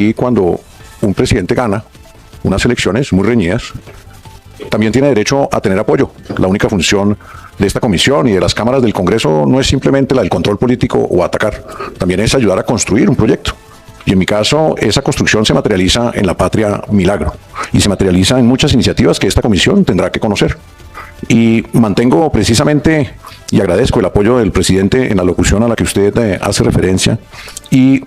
Y cuando un presidente gana unas elecciones muy reñidas, también tiene derecho a tener apoyo. La única función de esta comisión y de las cámaras del Congreso no es simplemente la del control político o atacar, también es ayudar a construir un proyecto. Y en mi caso, esa construcción se materializa en la Patria Milagro y se materializa en muchas iniciativas que esta comisión tendrá que conocer. Y mantengo precisamente y agradezco el apoyo del presidente en la locución a la que usted hace referencia. Y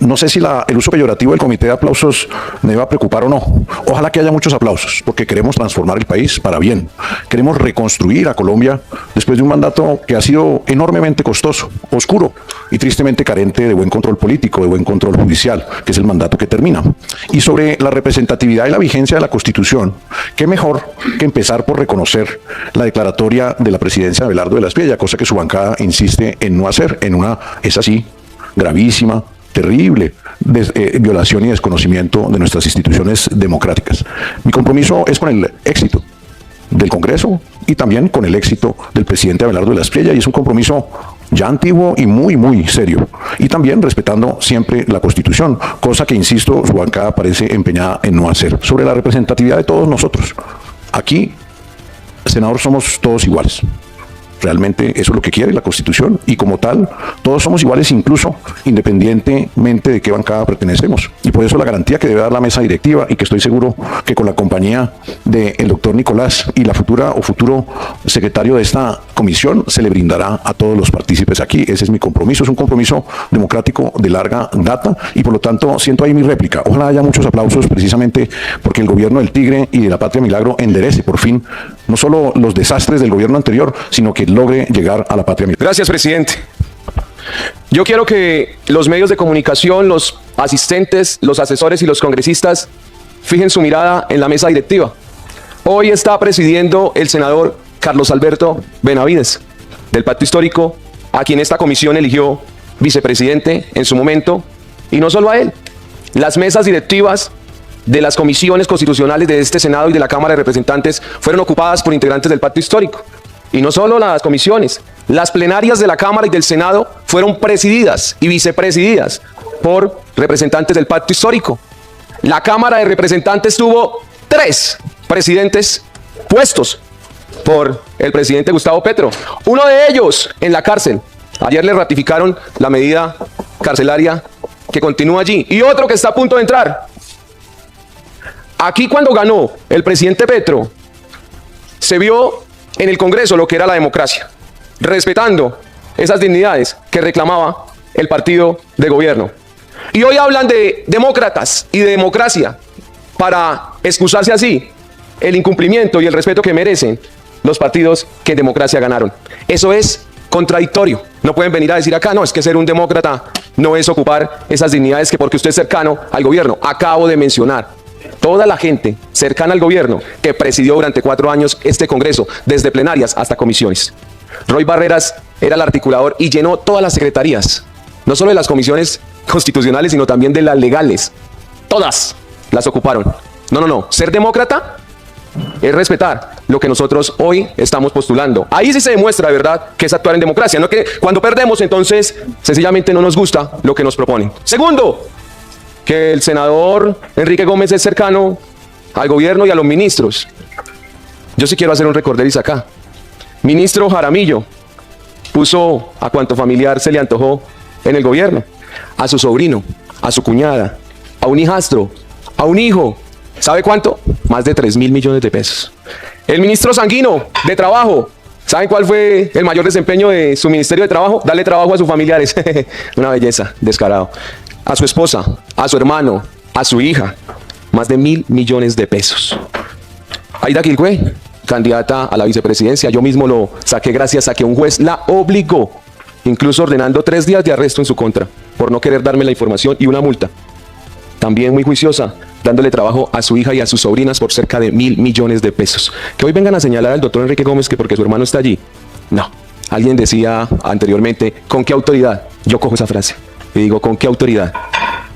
no sé si el uso peyorativo del comité de aplausos me va a preocupar o no. Ojalá que haya muchos aplausos, porque queremos transformar el país para bien. Queremos reconstruir a Colombia después de un mandato que ha sido enormemente costoso, oscuro y tristemente carente de buen control político, de buen control judicial, que es el mandato que termina. Y sobre la representatividad y la vigencia de la Constitución, qué mejor que empezar por reconocer la declaratoria de la presidencia de Abelardo de la Espriella, cosa que su bancada insiste en no hacer, en una, es así, gravísima, terrible violación y desconocimiento de nuestras instituciones democráticas. Mi compromiso es con el éxito del Congreso y también con el éxito del presidente Abelardo de la Espriella, y es un compromiso ya antiguo y muy serio, y también respetando siempre la Constitución, cosa que, insisto, su bancada parece empeñada en no hacer. Sobre la representatividad de todos nosotros, aquí, senador, somos todos iguales. Realmente eso es lo que quiere la Constitución, y como tal, todos somos iguales, incluso independientemente de qué bancada pertenecemos. Y por eso la garantía que debe dar la mesa directiva, y que estoy seguro que con la compañía del doctor Nicolás y la futura o futuro secretario de esta comisión se le brindará a todos los partícipes aquí. Ese es mi compromiso, es un compromiso democrático de larga data, y por lo tanto siento ahí mi réplica. Ojalá haya muchos aplausos precisamente porque el gobierno del Tigre y de la Patria Milagro enderece por fin no solo los desastres del gobierno anterior, sino que logre llegar a la Patria Milagro. Gracias, presidente. Yo quiero que los medios de comunicación, los asistentes, los asesores y los congresistas fijen su mirada en la mesa directiva. Hoy está presidiendo el senador Carlos Alberto Benavides, del Pacto Histórico, a quien esta comisión eligió vicepresidente en su momento, y no solo a él. Las mesas directivas de las comisiones constitucionales de este Senado y de la Cámara de Representantes fueron ocupadas por integrantes del Pacto Histórico. Y no solo las comisiones, las plenarias de la Cámara y del Senado fueron presididas y vicepresididas por representantes del Pacto Histórico. La Cámara de Representantes tuvo 3 presidentes puestos por el presidente Gustavo Petro. Uno de ellos en la cárcel. Ayer le ratificaron la medida carcelaria que continúa allí. Y otro que está a punto de entrar. Aquí, cuando ganó el presidente Petro, se vio en el Congreso lo que era la democracia, respetando esas dignidades que reclamaba el partido de gobierno. Y hoy hablan de demócratas y de democracia para excusarse así el incumplimiento y el respeto que merecen los partidos que en democracia ganaron. Eso es contradictorio. No pueden venir a decir acá, no, es que ser un demócrata no es ocupar esas dignidades que porque usted es cercano al gobierno. Acabo de mencionar toda la gente cercana al gobierno que presidió durante 4 años este Congreso, desde plenarias hasta comisiones. Roy Barreras era el articulador y llenó todas las secretarías, no solo de las comisiones constitucionales, sino también de las legales. Todas las ocuparon. No. Ser demócrata es respetar lo que nosotros hoy estamos postulando. Ahí sí se demuestra de verdad que es actuar en democracia, no que cuando perdemos entonces sencillamente no nos gusta lo que nos proponen. Segundo, que el senador Enrique Gómez es cercano al gobierno y a los ministros. Yo sí quiero hacer un recorderis acá. Ministro Jaramillo puso a cuanto familiar se le antojó en el gobierno. A su sobrino, a su cuñada, a un hijastro, a un hijo. ¿Sabe cuánto? Más de 3.000 millones de pesos. El ministro Sanguino de Trabajo. ¿Saben cuál fue el mayor desempeño de su Ministerio de Trabajo? Darle trabajo a sus familiares. Una belleza, descarado. A su esposa, a su hermano, a su hija, más de 1.000 millones de pesos. Aida Quilgué, candidata a la vicepresidencia, yo mismo lo saqué gracias a que un juez la obligó, incluso ordenando 3 días de arresto en su contra, por no querer darme la información y una multa. También muy juiciosa, dándole trabajo a su hija y a sus sobrinas por cerca de 1.000 millones de pesos. Que hoy vengan a señalar al doctor Enrique Gómez que porque su hermano está allí. No, alguien decía anteriormente, ¿con qué autoridad? Yo cojo esa frase. Y digo, ¿con qué autoridad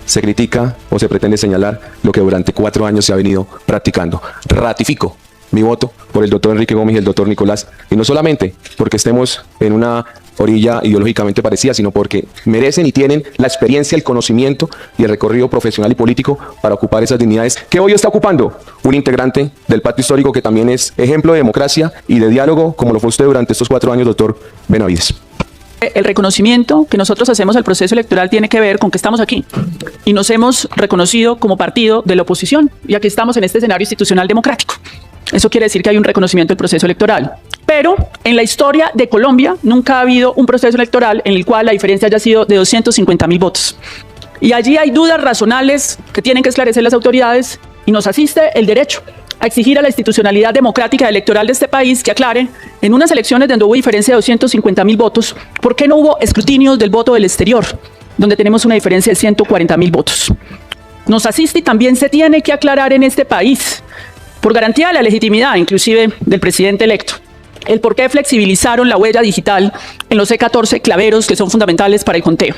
se critica o se pretende señalar lo que durante 4 años se ha venido practicando? Ratifico mi voto por el doctor Enrique Gómez y el doctor Nicolás. Y no solamente porque estemos en una orilla ideológicamente parecida, sino porque merecen y tienen la experiencia, el conocimiento y el recorrido profesional y político para ocupar esas dignidades que hoy está ocupando un integrante del pacto histórico que también es ejemplo de democracia y de diálogo, como lo fue usted durante estos 4 años, doctor Benavides. El reconocimiento que nosotros hacemos al proceso electoral tiene que ver con que estamos aquí y nos hemos reconocido como partido de la oposición y aquí estamos en este escenario institucional democrático. Eso quiere decir que hay un reconocimiento del proceso electoral. Pero en la historia de Colombia nunca ha habido un proceso electoral en el cual la diferencia haya sido de 250.000 votos. Y allí hay dudas razonables que tienen que esclarecer las autoridades y nos asiste el derecho a exigir a la institucionalidad democrática electoral de este país que aclare en unas elecciones donde hubo diferencia de 250.000 votos, ¿por qué no hubo escrutinios del voto del exterior, donde tenemos una diferencia de 140.000 votos? Nos asiste y también se tiene que aclarar en este país, por garantía de la legitimidad, inclusive del presidente electo, el por qué flexibilizaron la huella digital en los C14 claveros que son fundamentales para el conteo.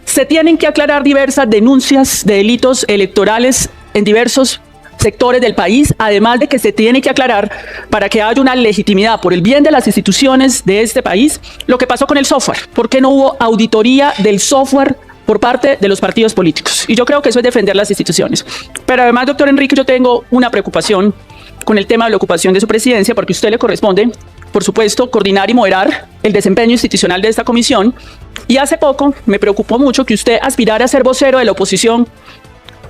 Se tienen que aclarar diversas denuncias de delitos electorales en diversos sectores del país, además de que se tiene que aclarar para que haya una legitimidad por el bien de las instituciones de este país, lo que pasó con el software, por qué no hubo auditoría del software por parte de los partidos políticos. Y yo creo que eso es defender las instituciones. Pero además, doctor Enrique, yo tengo una preocupación con el tema de la ocupación de su presidencia, porque a usted le corresponde, por supuesto, coordinar y moderar el desempeño institucional de esta comisión. Y hace poco me preocupó mucho que usted aspirara a ser vocero de la oposición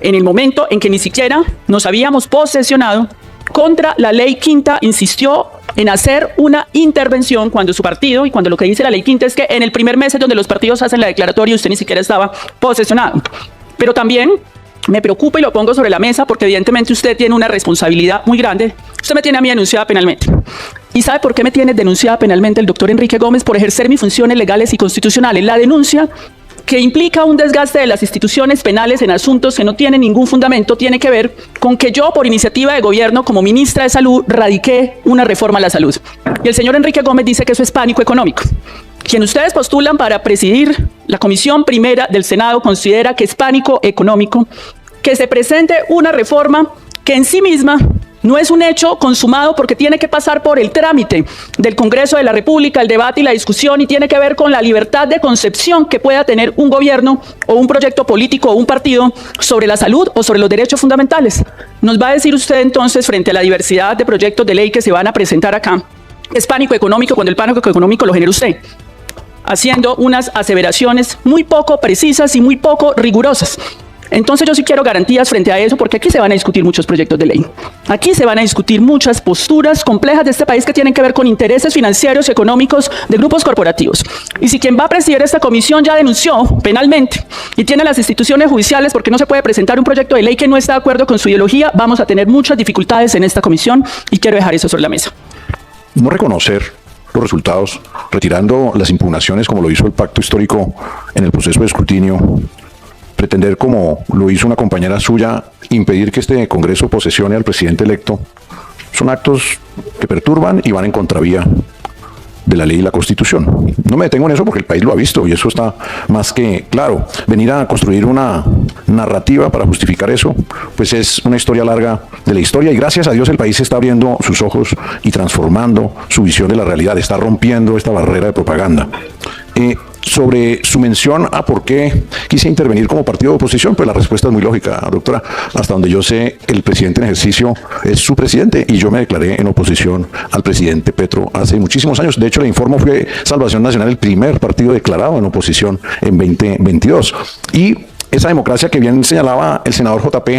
en el momento en que ni siquiera nos habíamos posesionado contra la ley quinta, insistió en hacer una intervención cuando su partido, y cuando lo que dice la ley quinta es que en el primer mes es donde los partidos hacen la declaratoria, usted ni siquiera estaba posesionado. Pero también me preocupa y lo pongo sobre la mesa porque evidentemente usted tiene una responsabilidad muy grande. Usted me tiene a mí denunciada penalmente. ¿Y sabe por qué me tiene denunciada penalmente el doctor Enrique Gómez? Por ejercer mis funciones legales y constitucionales. La denuncia, que implica un desgaste de las instituciones penales en asuntos que no tienen ningún fundamento, tiene que ver con que yo, por iniciativa de gobierno, como ministra de Salud, radiqué una reforma a la salud. Y el señor Enrique Gómez dice que eso es pánico económico. Quien ustedes postulan para presidir la Comisión Primera del Senado considera que es pánico económico que se presente una reforma que en sí misma no es un hecho consumado porque tiene que pasar por el trámite del Congreso de la República, el debate y la discusión, y tiene que ver con la libertad de concepción que pueda tener un gobierno o un proyecto político o un partido sobre la salud o sobre los derechos fundamentales. Nos va a decir usted entonces, frente a la diversidad de proyectos de ley que se van a presentar acá, es pánico económico cuando el pánico económico lo genera usted, haciendo unas aseveraciones muy poco precisas y muy poco rigurosas. Entonces yo sí quiero garantías frente a eso, porque aquí se van a discutir muchos proyectos de ley. Aquí se van a discutir muchas posturas complejas de este país que tienen que ver con intereses financieros y económicos de grupos corporativos. Y si quien va a presidir esta comisión ya denunció penalmente y tiene las instituciones judiciales porque no se puede presentar un proyecto de ley que no está de acuerdo con su ideología, vamos a tener muchas dificultades en esta comisión y quiero dejar eso sobre la mesa. No reconocer los resultados, retirando las impugnaciones como lo hizo el pacto histórico en el proceso de escrutinio, pretender, como lo hizo una compañera suya, impedir que este Congreso posesione al presidente electo, son actos que perturban y van en contravía de la ley y la Constitución. No me detengo en eso porque el país lo ha visto y eso está más que claro. Venir a construir una narrativa para justificar eso, pues es una historia larga de la historia, y gracias a Dios el país está abriendo sus ojos y transformando su visión de la realidad, está rompiendo esta barrera de propaganda. Sobre su mención a por qué quise intervenir como partido de oposición, pues la respuesta es muy lógica, doctora. Hasta donde yo sé, el presidente en ejercicio es su presidente y yo me declaré en oposición al presidente Petro hace muchísimos años. De hecho, le informo, fue Salvación Nacional el primer partido declarado en oposición en 2022. Y esa democracia que bien señalaba el senador JP,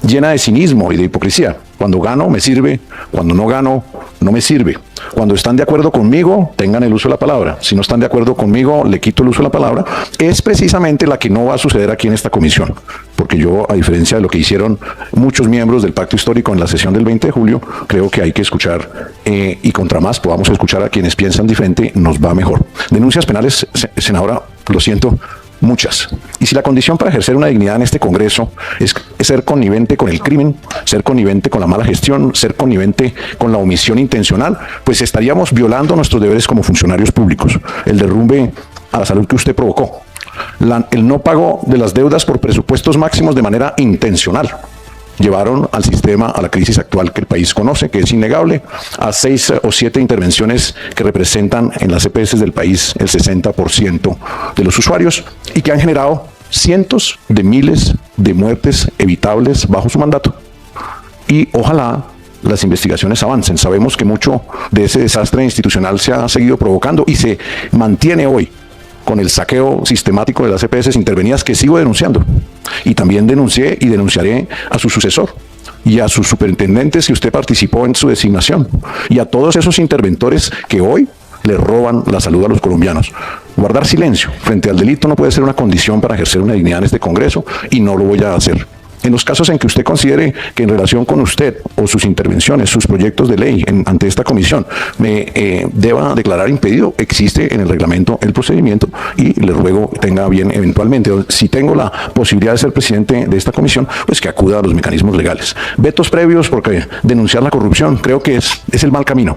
llena de cinismo y de hipocresía. Cuando gano, me sirve. Cuando no gano, no me sirve. Cuando están de acuerdo conmigo, tengan el uso de la palabra. Si no están de acuerdo conmigo, le quito el uso de la palabra. Es precisamente la que no va a suceder aquí en esta comisión. Porque yo, a diferencia de lo que hicieron muchos miembros del Pacto Histórico en la sesión del 20 de julio, creo que hay que escuchar, y contra más podamos escuchar a quienes piensan diferente, nos va mejor. Denuncias penales, senadora, lo siento, muchas. Y si la condición para ejercer una dignidad en este Congreso es ser connivente con el crimen, ser connivente con la mala gestión, ser connivente con la omisión intencional, pues estaríamos violando nuestros deberes como funcionarios públicos. El derrumbe a la salud que usted provocó, el no pago de las deudas por presupuestos máximos de manera intencional, llevaron al sistema a la crisis actual que el país conoce, que es innegable, a 6 o 7 intervenciones que representan en las EPS del país el 60% de los usuarios y que han generado cientos de miles de muertes evitables bajo su mandato. Y ojalá las investigaciones avancen. Sabemos que mucho de ese desastre institucional se ha seguido provocando y se mantiene hoy con el saqueo sistemático de las EPS intervenidas, que sigo denunciando. Y también denuncié y denunciaré a su sucesor y a sus superintendentes que usted participó en su designación y a todos esos interventores que hoy le roban la salud a los colombianos. Guardar silencio frente al delito no puede ser una condición para ejercer una dignidad en este Congreso y no lo voy a hacer. En los casos en que usted considere que en relación con usted o sus intervenciones, sus proyectos de ley ante esta comisión me deba declarar impedido, existe en el reglamento el procedimiento y le ruego tenga bien eventualmente, si tengo la posibilidad de ser presidente de esta comisión, pues que acuda a los mecanismos legales. Vetos previos, porque denunciar la corrupción creo que es el mal camino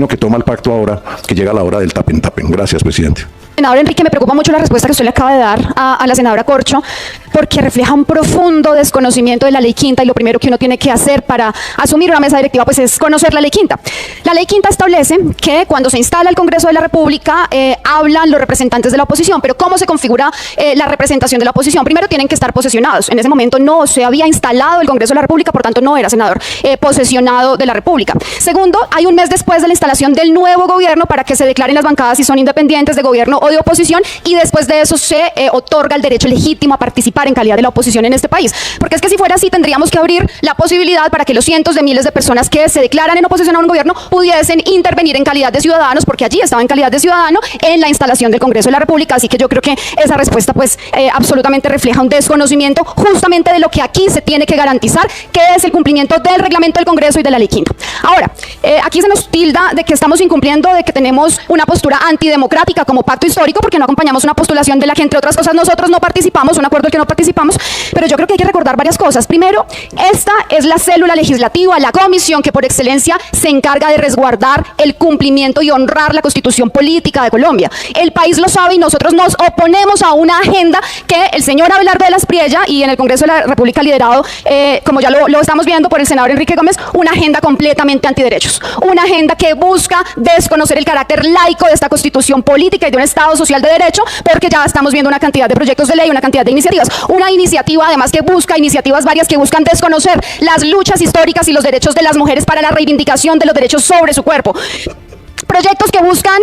que toma el pacto ahora que llega la hora del tapen. Gracias, presidente. Senador Enrique, me preocupa mucho la respuesta que usted le acaba de dar a la senadora Corcho, porque refleja un profundo desconocimiento de la Ley Quinta, y lo primero que uno tiene que hacer para asumir una mesa directiva pues es conocer la Ley Quinta. La Ley Quinta establece que cuando se instala el Congreso de la República hablan los representantes de la oposición, pero ¿cómo se configura la representación de la oposición? Primero tienen que estar posesionados. En ese momento no se había instalado el Congreso de la República, por tanto no era senador posesionado de la República. Segundo, hay un mes después de la instalación del nuevo gobierno para que se declaren las bancadas si son independientes, de gobierno o de oposición, y después de eso se otorga el derecho legítimo a participar en calidad de la oposición en este país. Porque es que si fuera así tendríamos que abrir la posibilidad para que los cientos de miles de personas que se declaran en oposición a un gobierno pudiesen intervenir en calidad de ciudadanos, porque allí estaba en calidad de ciudadano en la instalación del Congreso de la República. Así que yo creo que esa respuesta pues absolutamente refleja un desconocimiento justamente de lo que aquí se tiene que garantizar, que es el cumplimiento del reglamento del Congreso y de la Ley Quinta. Ahora, aquí se nos tilda de que estamos incumpliendo, de que tenemos una postura antidemocrática como pacto histórico, porque no acompañamos una postulación de la que, entre otras cosas, nosotros no participamos, un acuerdo del que no participamos. Pero yo creo que hay que recordar varias cosas. Primero, esta es la célula legislativa, la comisión que por excelencia se encarga de resguardar el cumplimiento y honrar la Constitución política de Colombia. El país lo sabe y nosotros nos oponemos a una agenda que el señor Abelardo de la Espriella y en el Congreso de la República liderado, como ya lo estamos viendo por el senador Enrique Gómez, una agenda completamente antiderechos, una agenda que busca desconocer el carácter laico de esta Constitución política y de un Estado social de derecho, porque ya estamos viendo una cantidad de proyectos de ley, una cantidad de iniciativas, una iniciativa además que busca, iniciativas varias que buscan desconocer las luchas históricas y los derechos de las mujeres para la reivindicación de los derechos sobre su cuerpo. Proyectos que buscan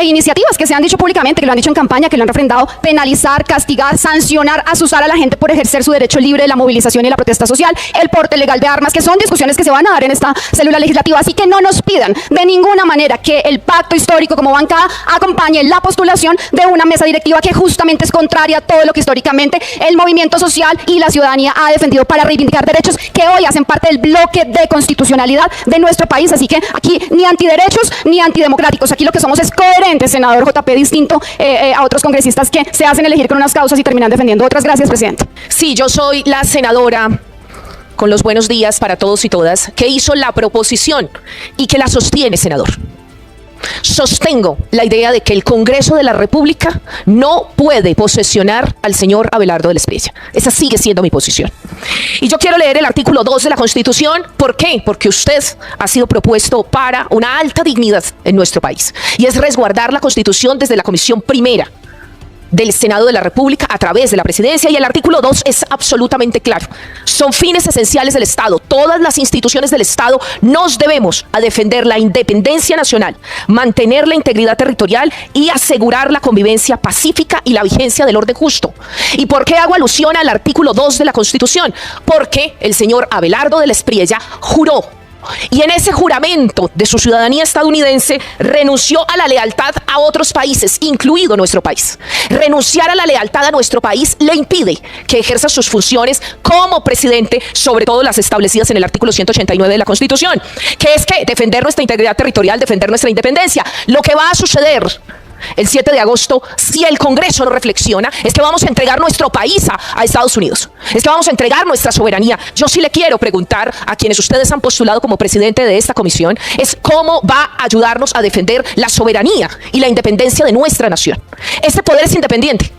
iniciativas que se han dicho públicamente, que lo han dicho en campaña, que lo han refrendado, penalizar, castigar, sancionar, asusar a la gente por ejercer su derecho libre de la movilización y la protesta social, el porte legal de armas, que son discusiones que se van a dar en esta célula legislativa. Así que no nos pidan de ninguna manera que el pacto histórico como bancada acompañe la postulación de una mesa directiva que justamente es contraria a todo lo que históricamente el movimiento social y la ciudadanía ha defendido para reivindicar derechos que hoy hacen parte del bloque de constitucionalidad de nuestro país. Así que aquí ni antiderechos ni antidemocráticos. Aquí lo que somos es coherentes, senador JP, distinto a otros congresistas que se hacen elegir con unas causas y terminan defendiendo otras. Gracias, presidente. Sí, yo soy la senadora, con los buenos días para todos y todas, que hizo la proposición y que la sostiene, senador. Sostengo la idea de que el Congreso de la República no puede posesionar al señor Abelardo de la Espriella. Esa sigue siendo mi posición. Y yo quiero leer el artículo 2 de la Constitución. ¿Por qué? Porque usted ha sido propuesto para una alta dignidad en nuestro país, y es resguardar la Constitución desde la Comisión Primera del Senado de la República a través de la Presidencia, y el artículo 2 es absolutamente claro. Son fines esenciales del Estado. Todas las instituciones del Estado nos debemos a defender la independencia nacional, mantener la integridad territorial y asegurar la convivencia pacífica y la vigencia del orden justo. ¿Y por qué hago alusión al artículo 2 de la Constitución? Porque el señor Abelardo de la Espriella juró, y en ese juramento de su ciudadanía estadounidense renunció a la lealtad a otros países, incluido nuestro país. Renunciar a la lealtad a nuestro país le impide que ejerza sus funciones como presidente, sobre todo las establecidas en el artículo 189 de la Constitución, que es que defender nuestra integridad territorial, defender nuestra independencia. Lo que va a suceder el 7 de agosto, si el Congreso no reflexiona, es que vamos a entregar nuestro país a Estados Unidos. Es que vamos a entregar nuestra soberanía. Yo sí le quiero preguntar a quienes ustedes han postulado como presidente de esta comisión, es cómo va a ayudarnos a defender la soberanía y la independencia de nuestra nación. Este poder es independiente.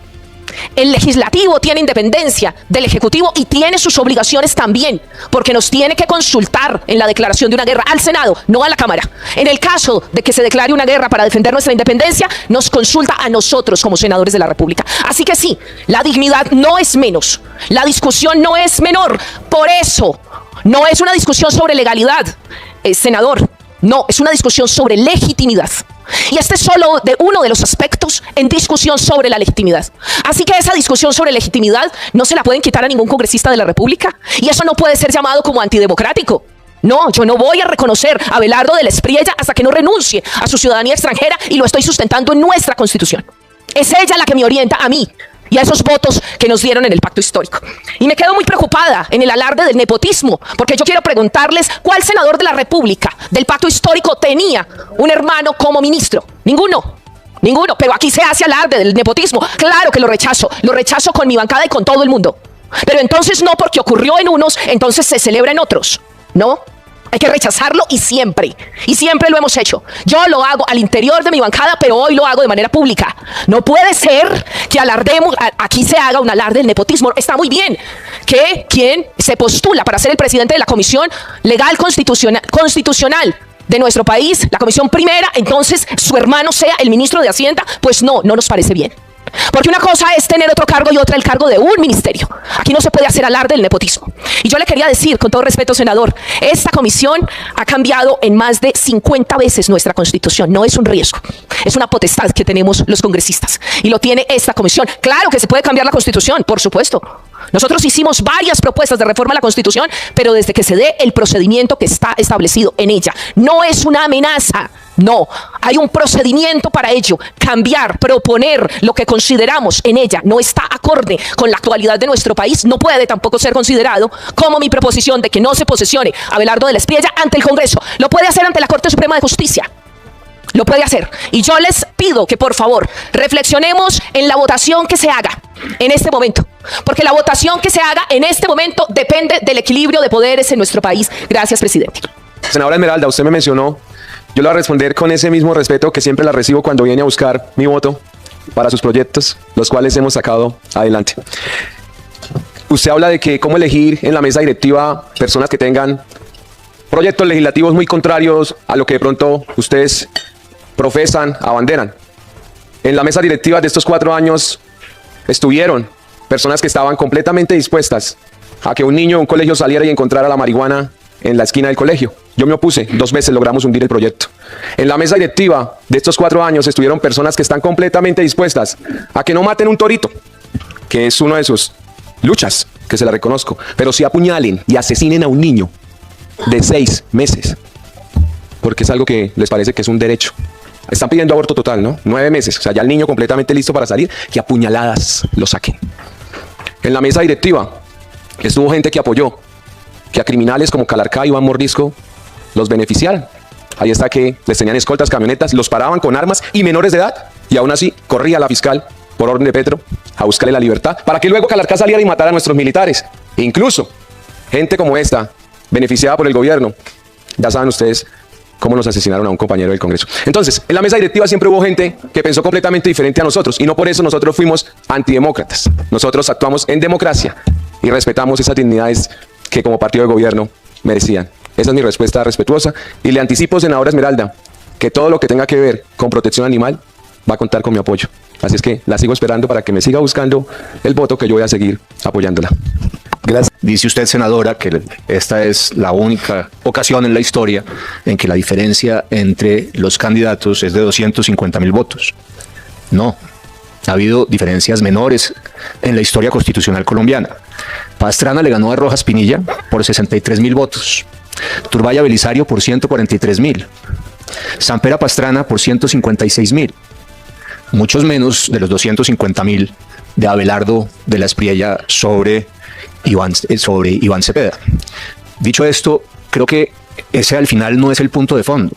El legislativo tiene independencia del ejecutivo y tiene sus obligaciones también, porque nos tiene que consultar en la declaración de una guerra al Senado, no a la Cámara. En el caso de que se declare una guerra para defender nuestra independencia, nos consulta a nosotros como senadores de la República. Así que sí, la dignidad no es menos, la discusión no es menor. Por eso, no es una discusión sobre legalidad, senador. No, es una discusión sobre legitimidad. Y este es solo uno de los aspectos en discusión sobre la legitimidad. Así que esa discusión sobre legitimidad no se la pueden quitar a ningún congresista de la República. Y eso no puede ser llamado como antidemocrático. No, yo no voy a reconocer a Abelardo de la Espriella hasta que no renuncie a su ciudadanía extranjera, y lo estoy sustentando en nuestra Constitución. Es ella la que me orienta a mí y a esos votos que nos dieron en el pacto histórico. Y me quedo muy preocupada en el alarde del nepotismo, porque yo quiero preguntarles cuál senador de la República del pacto histórico tenía un hermano como ministro. Ninguno, pero aquí se hace alarde del nepotismo. Claro que lo rechazo con mi bancada y con todo el mundo. Pero entonces no porque ocurrió en unos, entonces se celebra en otros, ¿no? Hay que rechazarlo y siempre lo hemos hecho. Yo lo hago al interior de mi bancada, pero hoy lo hago de manera pública. No puede ser que alardemos, aquí se haga un alarde del nepotismo. Está muy bien que quien se postula para ser el presidente de la Comisión Legal Constitucional de nuestro país, la Comisión Primera, entonces su hermano sea el ministro de Hacienda. Pues no nos parece bien. Porque una cosa es tener otro cargo y otra el cargo de un ministerio. Aquí no se puede hacer alarde del nepotismo. Y yo le quería decir, con todo respeto, senador, esta comisión ha cambiado en más de 50 veces nuestra Constitución. No es un riesgo, es una potestad que tenemos los congresistas. Y lo tiene esta comisión. Claro que se puede cambiar la Constitución, por supuesto. Nosotros hicimos varias propuestas de reforma a la Constitución, pero desde que se dé el procedimiento que está establecido en ella. No es una amenaza. No, hay un procedimiento para ello. Cambiar, proponer lo que consideramos en ella no está acorde con la actualidad de nuestro país. No puede tampoco ser considerado como mi proposición de que no se posesione a Abelardo de la Espriella ante el Congreso. Lo puede hacer ante la Corte Suprema de Justicia. Lo puede hacer. Y yo les pido que por favor reflexionemos en la votación que se haga en este momento. Porque la votación que se haga en este momento depende del equilibrio de poderes en nuestro país. Gracias, presidente. Senadora Esmeralda, usted me mencionó. Yo le voy a responder con ese mismo respeto que siempre la recibo cuando viene a buscar mi voto para sus proyectos, los cuales hemos sacado adelante. Usted habla de que cómo elegir en la mesa directiva personas que tengan proyectos legislativos muy contrarios a lo que de pronto ustedes profesan, abanderan. En la mesa directiva de estos 4 años estuvieron personas que estaban completamente dispuestas a que un niño de un colegio saliera y encontrara la marihuana en la esquina del colegio. Yo me opuse, 2 veces logramos hundir el proyecto. En la mesa directiva de estos 4 años estuvieron personas que están completamente dispuestas a que no maten un torito, que es una de sus luchas, que se la reconozco, pero sí apuñalen y asesinen a un niño de 6 meses, porque es algo que les parece que es un derecho. Están pidiendo aborto total, ¿no? 9 meses, o sea, ya el niño completamente listo para salir, que a puñaladas lo saquen. En la mesa directiva estuvo gente que apoyó que a criminales como Calarcá y Iván Mordisco los beneficiaran. Ahí está que les tenían escoltas, camionetas, los paraban con armas y menores de edad, y aún así corría la fiscal por orden de Petro a buscarle la libertad para que luego Calarcá saliera y matara a nuestros militares. E incluso gente como esta, beneficiada por el gobierno, ya saben ustedes cómo nos asesinaron a un compañero del Congreso. Entonces, en la mesa directiva siempre hubo gente que pensó completamente diferente a nosotros, y no por eso nosotros fuimos antidemócratas. Nosotros actuamos en democracia y respetamos esas dignidades que como partido de gobierno merecían. Esa es mi respuesta respetuosa, y le anticipo, senadora Esmeralda, que todo lo que tenga que ver con protección animal va a contar con mi apoyo. Así es que la sigo esperando para que me siga buscando el voto, que yo voy a seguir apoyándola. Gracias. Dice usted, senadora, que esta es la única ocasión en la historia en que la diferencia entre los candidatos es de 250.000 votos. No, ha habido diferencias menores en la historia constitucional colombiana. Pastrana le ganó a Rojas Pinilla por 63.000 votos. Turbaya Belisario por 143.000. Sampera Pastrana por 156.000. Muchos menos de los 250.000 de Abelardo de la Espriella sobre Iván Cepeda. Dicho esto, creo que ese al final no es el punto de fondo.